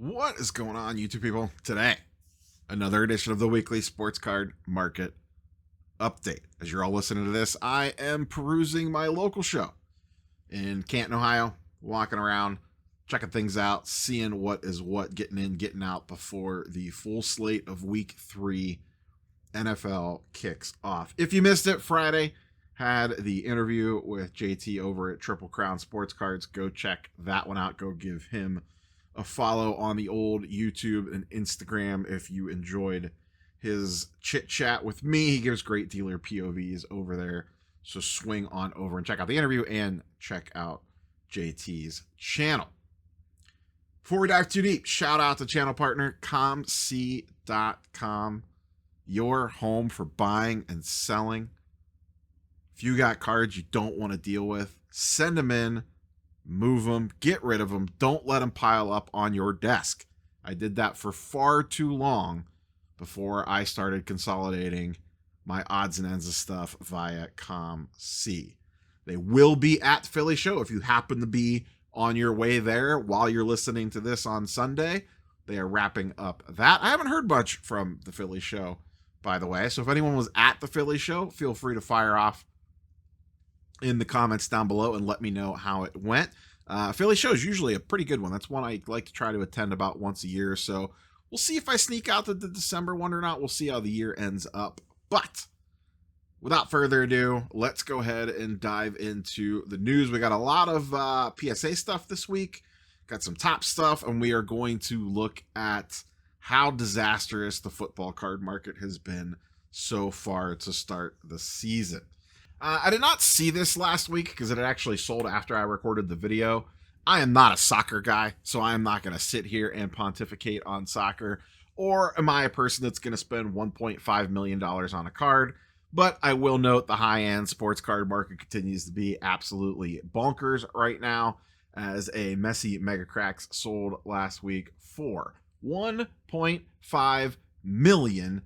What is going on, YouTube people? Today, another edition of the weekly sports card market update. As you're all listening to this, I am perusing my local show in Canton, Ohio, walking around, checking things out, seeing what is what, getting in, getting out before the full slate of week 3 NFL kicks off. If you missed it, Friday had the interview with JT over at Triple Crown Sports Cards. Go check that one out. Go give him a follow on the old YouTube and Instagram if you enjoyed his chit chat with me. He gives great dealer POVs over there. So swing on over and check out the interview and check out JT's channel. Before we dive too deep, shout out to channel partner ComC.com, your home for buying and selling. If you got cards you don't want to deal with, send them in, move them, get rid of them. Don't let them pile up on your desk. I did that for far too long before I started consolidating my odds and ends of stuff via ComC. They will be at Philly Show. If you happen to be on your way there while you're listening to this on Sunday, they are wrapping up that. I haven't heard much from the Philly Show, by the way. So if anyone was at the Philly Show, feel free to fire off in the comments down below and let me know how it went. Philly Show is usually a pretty good one. That's one I like to try to attend about once a year. So we'll see if I sneak out the December one or not. We'll see how the year ends up. But without further ado, let's go ahead and dive into the news. We got a lot of PSA stuff this week. Got some top stuff, and we are going to look at how disastrous the football card market has been so far to start the season. I did not see this last week because it had actually sold after I recorded the video. I am not a soccer guy, so I am not going to sit here and pontificate on soccer. Or am I a person that's going to spend $1.5 million on a card? But I will note the high-end sports card market continues to be absolutely bonkers right now, as a Messi Mega Cracks sold last week for $1.5 million.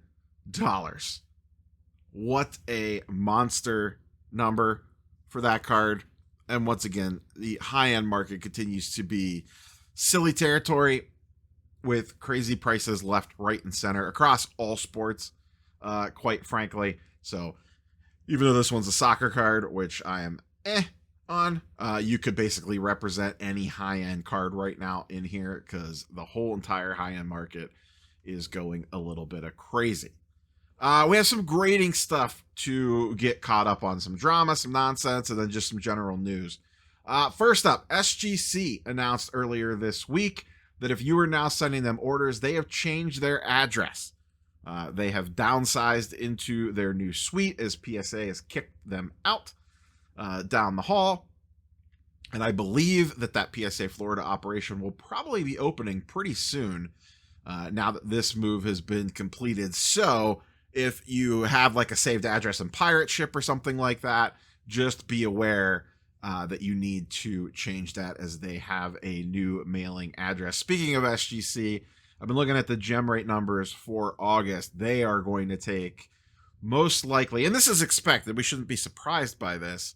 What a monster number for that card. And once again, the high-end market continues to be silly territory with crazy prices left, right, and center across all sports, quite frankly. So even though this one's a soccer card, which I am on, you could basically represent any high-end card right now in here because the whole entire high-end market is going a little bit of crazy. We have some grading stuff to get caught up on, some drama, some nonsense, and then just some general news. First up, SGC announced earlier this week that if you are now sending them orders, they have changed their address. They have downsized into their new suite as PSA has kicked them out down the hall. And I believe that PSA Florida operation will probably be opening pretty soon now that this move has been completed. So if you have like a saved address in Pirate Ship or something like that, just be aware that you need to change that as they have a new mailing address. Speaking of SGC, I've been looking at the gem rate numbers for August. They are going to take most likely, and this is expected, we shouldn't be surprised by this,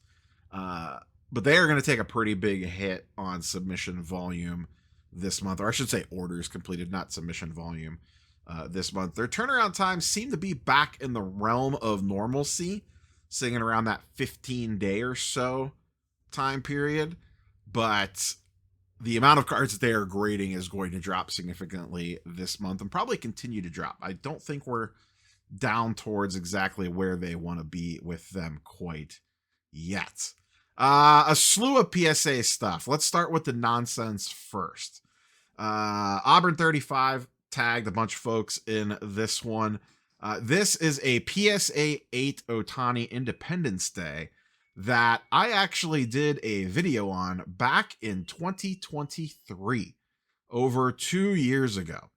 but they are going to take a pretty big hit on submission volume this month, or I should say orders completed, not submission volume. This month. Their turnaround times seem to be back in the realm of normalcy, sitting around that 15-day or so time period. But the amount of cards that they are grading is going to drop significantly this month and probably continue to drop. I don't think we're down towards exactly where they want to be with them quite yet. A slew of PSA stuff. Let's start with the nonsense first. Auburn 35 tagged a bunch of folks in this one. This is a PSA 8 Ohtani Independence Day that I actually did a video on back in 2023, over 2 years ago.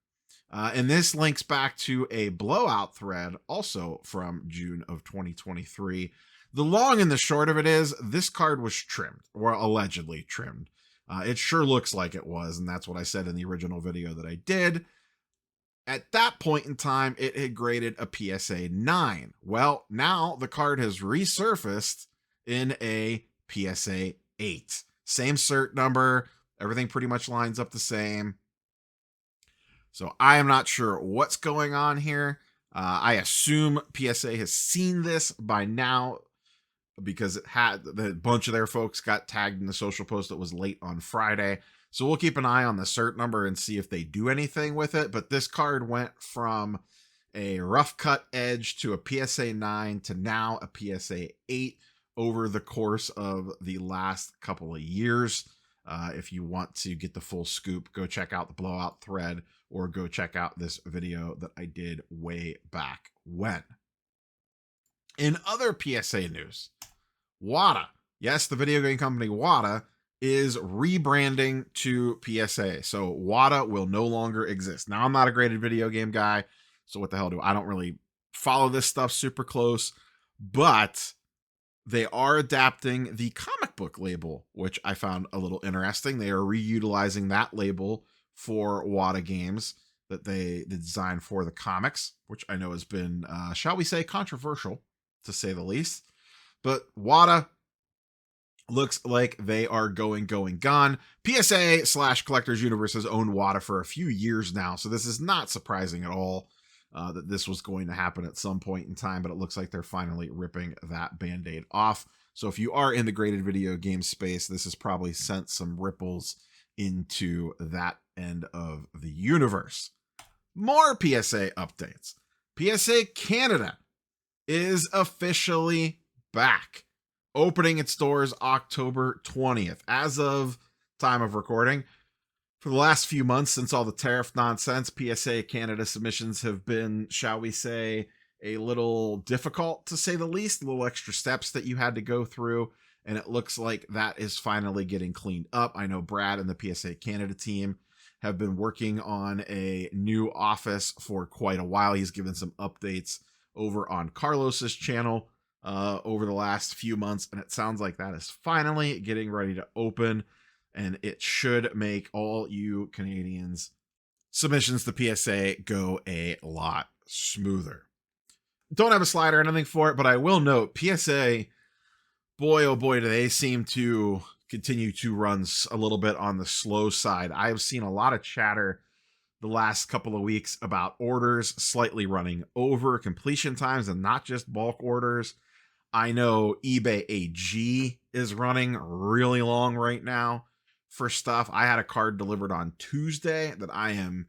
And this links back to a blowout thread also from June of 2023. The long and the short of it is this card was trimmed, or allegedly trimmed. It sure looks like it was, and that's what I said in the original video that I did. At that point in time, it had graded a PSA 9. Well, now the card has resurfaced in a PSA 8. Same cert number, everything pretty much lines up the same. So I am not sure what's going on here. I assume PSA has seen this by now because it had the bunch of their folks got tagged in the social post that was late on Friday. So we'll keep an eye on the cert number and see if they do anything with it. But this card went from a rough cut edge to a PSA 9 to now a PSA 8 over the course of the last couple of years. If you want to get the full scoop, go check out the blowout thread or go check out this video that I did way back when. In other PSA news, WATA, yes, the video game company WATA, is rebranding to PSA. So WATA will no longer exist. Now, I'm not a graded video game guy, so what the hell I don't really follow this stuff super close, but they are adapting the comic book label, which I found a little interesting. They are reutilizing that label for WATA games that they designed for the comics, which I know has been, shall we say, controversial, to say the least. But WATA looks like they are gone. PSA/Collectors Universe has owned WATA for a few years now, so this is not surprising at all that this was going to happen at some point in time, but it looks like they're finally ripping that Band-Aid off. So if you are in the graded video game space, this has probably sent some ripples into that end of the universe. More PSA updates. PSA Canada is officially back, opening its doors October 20th. As of time of recording, for the last few months since all the tariff nonsense, PSA Canada submissions have been, shall we say, a little difficult, to say the least, little extra steps that you had to go through, and it looks like that is finally getting cleaned up. I know Brad and the PSA Canada team have been working on a new office for quite a while. He's given some updates over on Carlos's channel over the last few months, and it sounds like that is finally getting ready to open, and it should make all you Canadians submissions to PSA go a lot smoother. Don't have a slide or anything for it, but I will note PSA, boy oh boy, do they seem to continue to run a little bit on the slow side. I've seen a lot of chatter the last couple of weeks about orders slightly running over completion times, and not just bulk orders. I know eBay AG is running really long right now for stuff. I had a card delivered on Tuesday that I am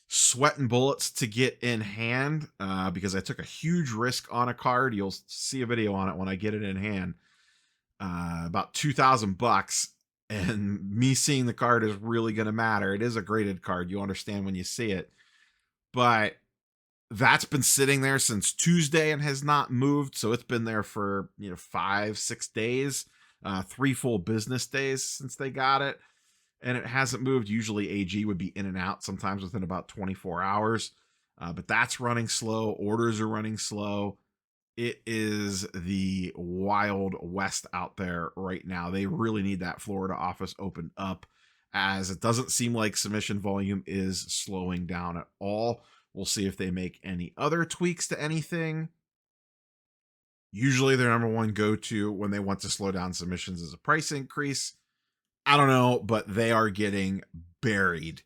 sweating bullets to get in hand because I took a huge risk on a card. You'll see a video on it when I get it in hand. About $2,000, and me seeing the card is really going to matter. It is a graded card. You understand when you see it, but that's been sitting there since Tuesday and has not moved. So it's been there for 5-6 days, 3 full business days since they got it, and it hasn't moved. Usually AG would be in and out sometimes within about 24 hours, but that's running slow. Orders are running slow. It is the Wild West out there right now. They really need that Florida office opened up, as it doesn't seem like submission volume is slowing down at all. We'll see if they make any other tweaks to anything. Usually their number one go-to when they want to slow down submissions is a price increase. I don't know, but they are getting buried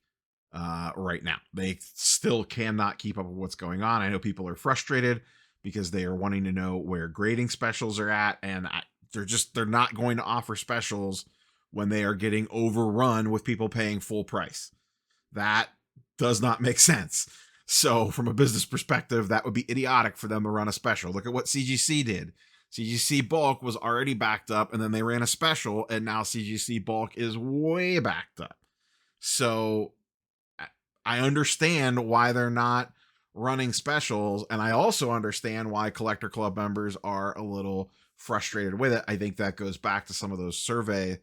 right now. They still cannot keep up with what's going on. I know people are frustrated because they are wanting to know where grading specials are at, and they're not going to offer specials when they are getting overrun with people paying full price. That does not make sense. So from a business perspective, that would be idiotic for them to run a special. Look at what CGC did. CGC bulk was already backed up, and then they ran a special, and now CGC bulk is way backed up. So I understand why they're not running specials, and I also understand why Collector Club members are a little frustrated with it. I think that goes back to some of those survey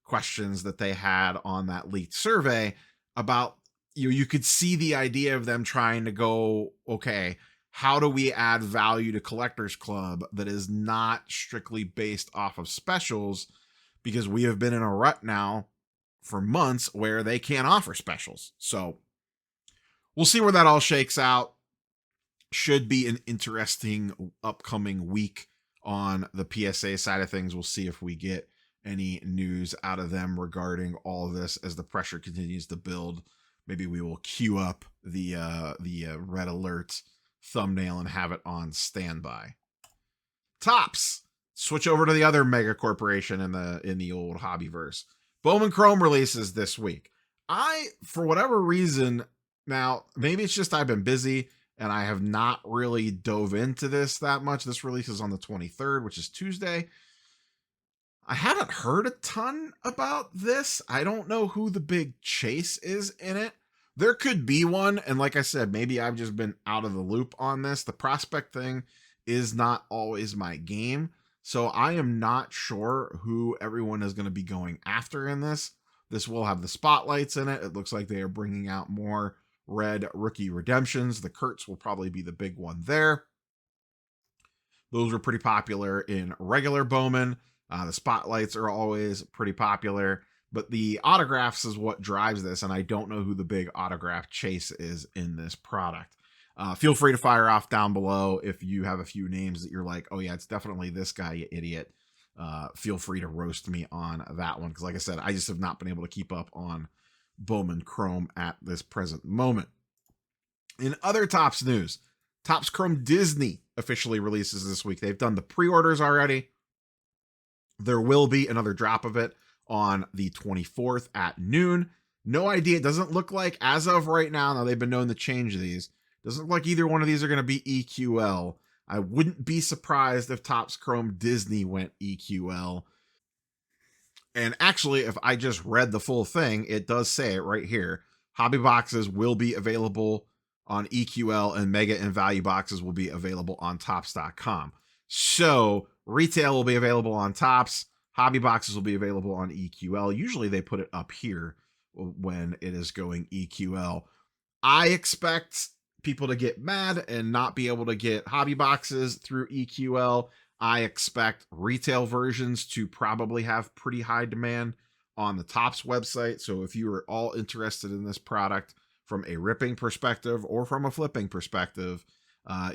questions that they had on that leaked survey about, you could see the idea of them trying to go, okay, how do we add value to Collectors Club that is not strictly based off of specials, because we have been in a rut now for months where they can't offer specials. So we'll see where that all shakes out. Should be an interesting upcoming week on the PSA side of things. We'll see if we get any news out of them regarding all of this as the pressure continues to build maybe we will queue up the red alert thumbnail and have it on standby. Tops. Switch over to the other mega corporation in the old hobbyverse. Bowman Chrome releases this week. For whatever reason, now maybe it's just I've been busy and I have not really dove into this that much. This releases on the 23rd, which is Tuesday. I haven't heard a ton about this. I don't know who the big chase is in it. There could be one, and like I said, maybe I've just been out of the loop on this. The prospect thing is not always my game, so I am not sure who everyone is going to be going after in this. This will have the spotlights in it. It looks like they are bringing out more red rookie redemptions. The Kurtz will probably be the big one there. Those were pretty popular in regular Bowman. The spotlights are always pretty popular, but the autographs is what drives this, and I don't know who the big autograph chase is in this product. Feel free to fire off down below if you have a few names that you're like, oh yeah, it's definitely this guy, you idiot. Feel free to roast me on that one, because like I said, I just have not been able to keep up on Bowman Chrome at this present moment. In other Topps news, Topps Chrome Disney officially releases this week. They've done the pre-orders already. There will be another drop of it on the 24th at noon. No idea. It doesn't look like, as of right now they've been known to change these, doesn't look like either one of these are going to be EQL. I wouldn't be surprised if Topps Chrome Disney went EQL. And actually, if I just read the full thing, it does say it right here. Hobby boxes will be available on EQL, and Mega and Value boxes will be available on Topps.com. So retail will be available on Topps. Hobby boxes will be available on EQL. Usually they put it up here when it is going EQL. I expect people to get mad and not be able to get hobby boxes through EQL. I expect retail versions to probably have pretty high demand on the Topps website. So if you are all interested in this product from a ripping perspective or from a flipping perspective,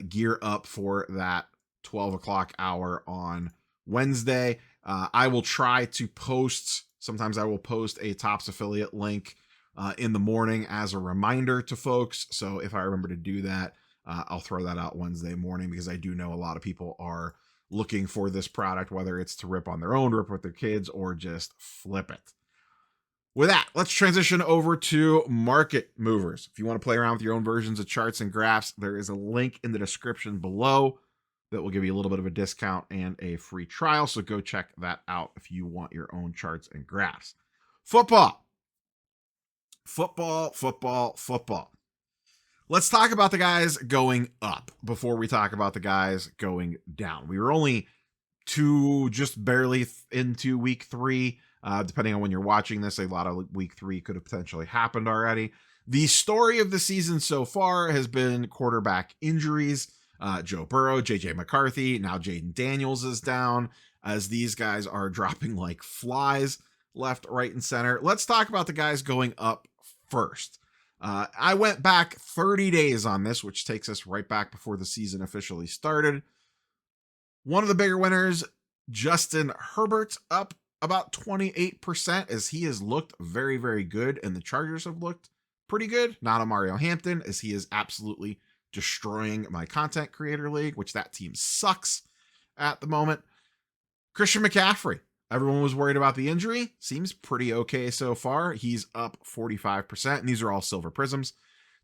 gear up for that 12 o'clock hour on Wednesday. I will try to post, sometimes I will post a Topps affiliate link in the morning as a reminder to folks. So if I remember to do that, I'll throw that out Wednesday morning, because I do know a lot of people are looking for this product, whether it's to rip on their own, rip with their kids, or just flip it. With that, let's transition over to market movers. If you want to play around with your own versions of charts and graphs, there is a link in the description below that will give you a little bit of a discount and a free trial. So go check that out if you want your own charts and graphs. Football. Let's talk about the guys going up before we talk about the guys going down. We were only just barely into week 3. Depending on when you're watching this, a lot of week 3 could have potentially happened already. The story of the season so far has been quarterback injuries. Joe Burrow, JJ McCarthy, now Jaden Daniels is down, as these guys are dropping like flies left, right, and center. Let's talk about the guys going up first. I went back 30 days on this, which takes us right back before the season officially started. One of the bigger winners, Justin Herbert, up about 28%, as he has looked very, very good, and the Chargers have looked pretty good. Not on Mario Hampton, as he is absolutely destroying my content creator league, which that team sucks at the moment. Christian McCaffrey, everyone was worried about the injury. Seems pretty okay so far. He's up 45%, and these are all silver prisms.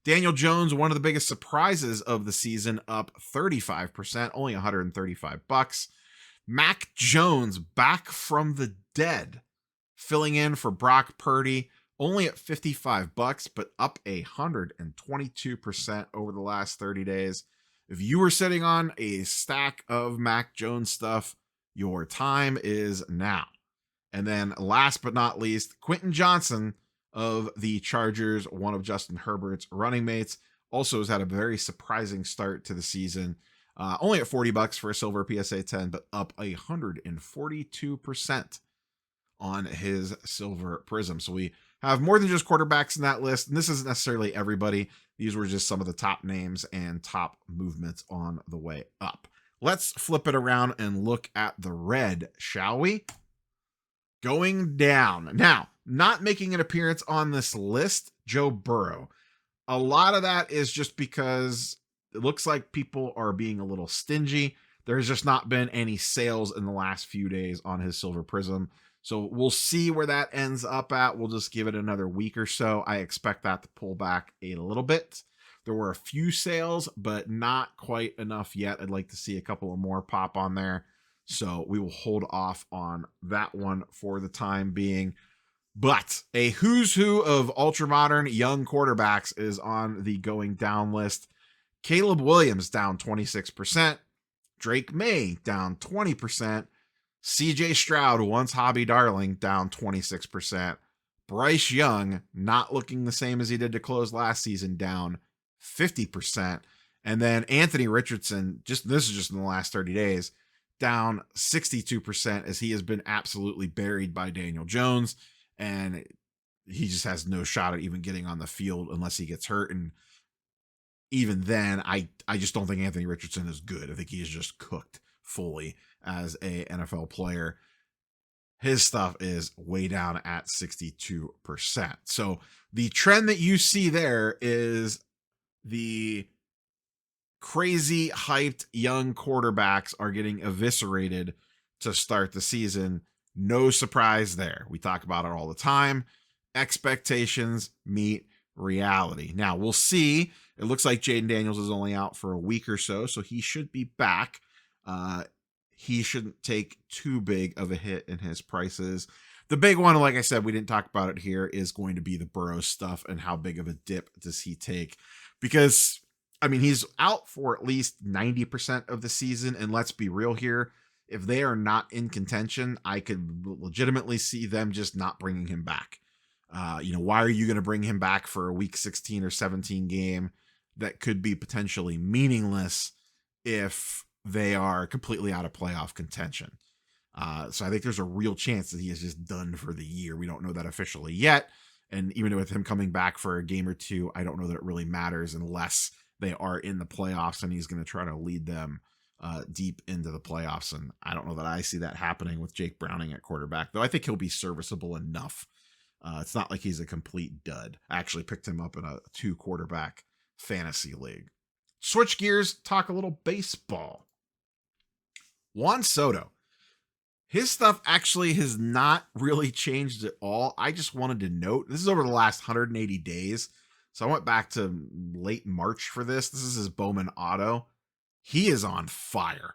Daniel Jones, one of the biggest surprises of the season, up 35%, only $135. Mac Jones, back from the dead, filling in for Brock Purdy, only at $55, but up 122% over the last 30 days. If you were sitting on a stack of Mac Jones stuff, your time is now. And then last but not least, Quentin Johnson of the Chargers, one of Justin Herbert's running mates, also has had a very surprising start to the season. Only at $40 for a silver PSA 10, but up 142% on his silver prism. So we have more than just quarterbacks in that list. And this isn't necessarily everybody. These were just some of the top names and top movements on the way up. Let's flip it around and look at the red, shall we? Going down. Now, Not making an appearance on this list, Joe Burrow. A lot of that is just because it looks like people are being a little stingy. There's just not been any sales in the last few days on his Silver Prism. So we'll see where that ends up at. We'll just give it another week or so. I expect that to pull back a little bit. There were a few sales, but not quite enough yet. I'd like to see a couple of more pop on there. So we will hold off on that one for the time being. But a who's who of ultra-modern young quarterbacks is on the going down list. Caleb Williams down 26%. Drake May down 20%. CJ Stroud, once hobby darling, down 26%. Bryce Young, not looking the same as he did to close last season, down 50%. And then Anthony Richardson, this is just in the last 30 days, down 62% as he has been absolutely buried by Daniel Jones. And he just has no shot at even getting on the field unless he gets hurt. And even then, I just don't think Anthony Richardson is good. I think he is just cooked fully as a NFL player. His stuff is way down at 62%. So the trend that you see there is the crazy hyped young quarterbacks are getting eviscerated to start the season. No surprise there. We talk about it all the time. Expectations meet reality. Now we'll see. It looks like Jaden Daniels is only out for a week or so, so he should be back. He shouldn't take too big of a hit in his prices. The big one, like I said, we didn't talk about it here, is going to be the Burrow stuff and how big of a dip does he take? Because, I mean, he's out for at least 90% of the season, and let's be real here. If they are not in contention, I could legitimately see them just not bringing him back. Why are you going to bring him back for a week 16 or 17 game that could be potentially meaningless if they are completely out of playoff contention? So I think there's a real chance that he is just done for the year. We don't know that officially yet. And even with him coming back for a game or two, I don't know that it really matters unless they are in the playoffs and he's going to try to lead them deep into the playoffs. And I don't know that I see that happening with Jake Browning at quarterback, though I think he'll be serviceable enough. It's not like he's a complete dud. I actually picked him up in a 2-quarterback fantasy league. Switch gears, talk a little baseball. Juan Soto. His stuff actually has not really changed at all. I just wanted to note, this is over the last 180 days. So I went back to late March for this. This is his Bowman auto. He is on fire.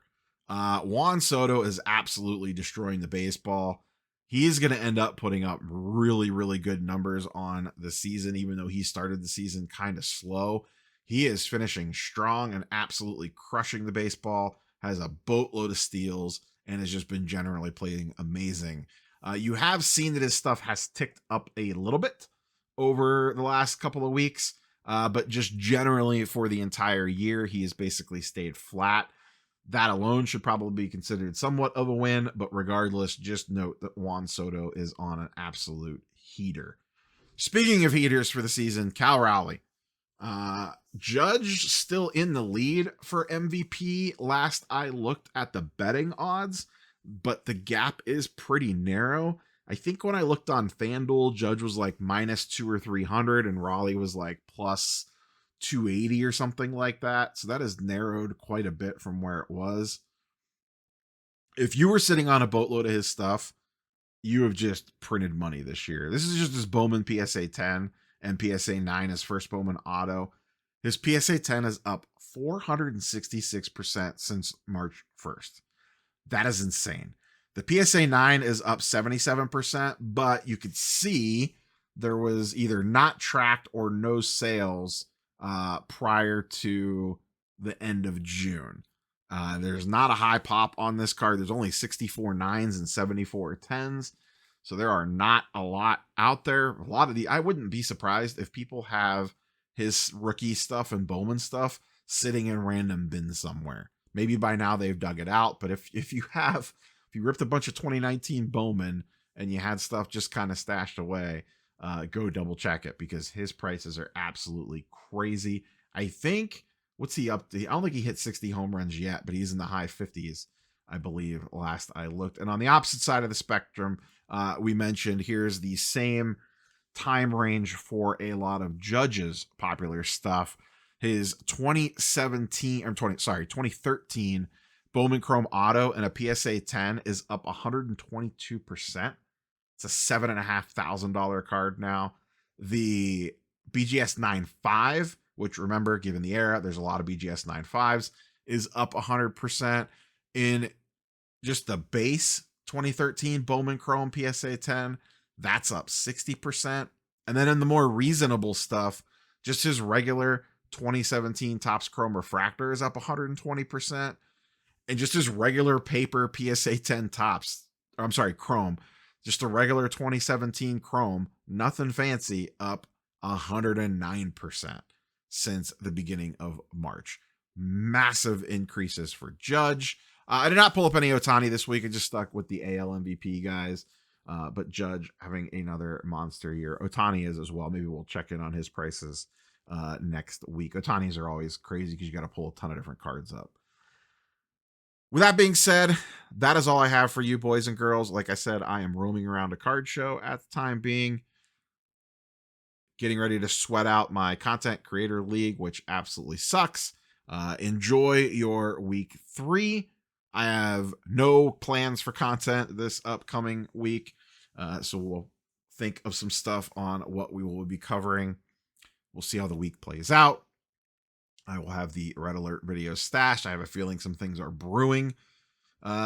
Juan Soto is absolutely destroying the baseball. He is going to end up putting up really, really good numbers on the season, even though he started the season kind of slow. He is finishing strong and absolutely crushing the baseball, has a boatload of steals, and has just been generally playing amazing. You have seen that his stuff has ticked up a little bit over the last couple of weeks, but just generally for the entire year, he has basically stayed flat. That alone should probably be considered somewhat of a win, but regardless, just note that Juan Soto is on an absolute heater. Speaking of heaters for the season, Cal Raleigh. Judge still in the lead for MVP last I looked at the betting odds, but the gap is pretty narrow. I think when I looked on FanDuel, Judge was like -200 or 300 and Raleigh was like plus 280 or something like that. So that has narrowed quite a bit from where it was. If you were sitting on a boatload of his stuff, you have just printed money this year. This is just his Bowman PSA 10 and PSA 9, his first Bowman auto. His PSA 10 is up 466% since March 1st. That is insane. The PSA 9 is up 77%, but you could see there was either not tracked or no sales prior to the end of June. There's not a high pop on this card. There's only 64 9s and 74 10s. So there are not a lot out there. A lot of I wouldn't be surprised if people have his rookie stuff and Bowman stuff sitting in random bins somewhere. Maybe by now they've dug it out, but if you ripped a bunch of 2019 Bowman and you had stuff just kind of stashed away, go double check it because his prices are absolutely crazy. I think, what's he up to? I don't think he hit 60 home runs yet, but he's in the high 50s, I believe, last I looked. And on the opposite side of the spectrum, we mentioned, here's the same time range for a lot of Judge's popular stuff. His 2013 Bowman Chrome Auto and a PSA 10 is up 122%. It's a $7,500 card now. The BGS 9.5, which, remember, given the era, there's a lot of BGS 9.5s, is up 100%. In just the base 2013 Bowman Chrome PSA 10, that's up 60%. And then in the more reasonable stuff, just his regular 2017 Topps Chrome Refractor is up 120%. And just his regular paper PSA 10 Chrome, just a regular 2017 Chrome, nothing fancy, up 109% since the beginning of March. Massive increases for Judge. I did not pull up any Ohtani this week. I just stuck with the AL MVP guys. But Judge having another monster year. Ohtani is as well. Maybe we'll check in on his prices next week. Ohtani's are always crazy because you got to pull a ton of different cards up. With that being said, that is all I have for you, boys and girls. Like I said, I am roaming around a card show at the time being, getting ready to sweat out my content creator league, which absolutely sucks. Enjoy your week 3. I have no plans for content this upcoming week, so we'll think of some stuff on what we will be covering. We'll see how the week plays out. I will have the Red Alert videos stashed. I have a feeling some things are brewing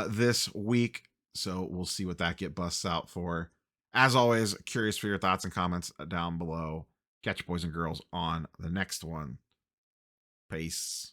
this week, so we'll see what that get busts out for. As always, curious for your thoughts and comments down below. Catch you, boys and girls, on the next one. Peace.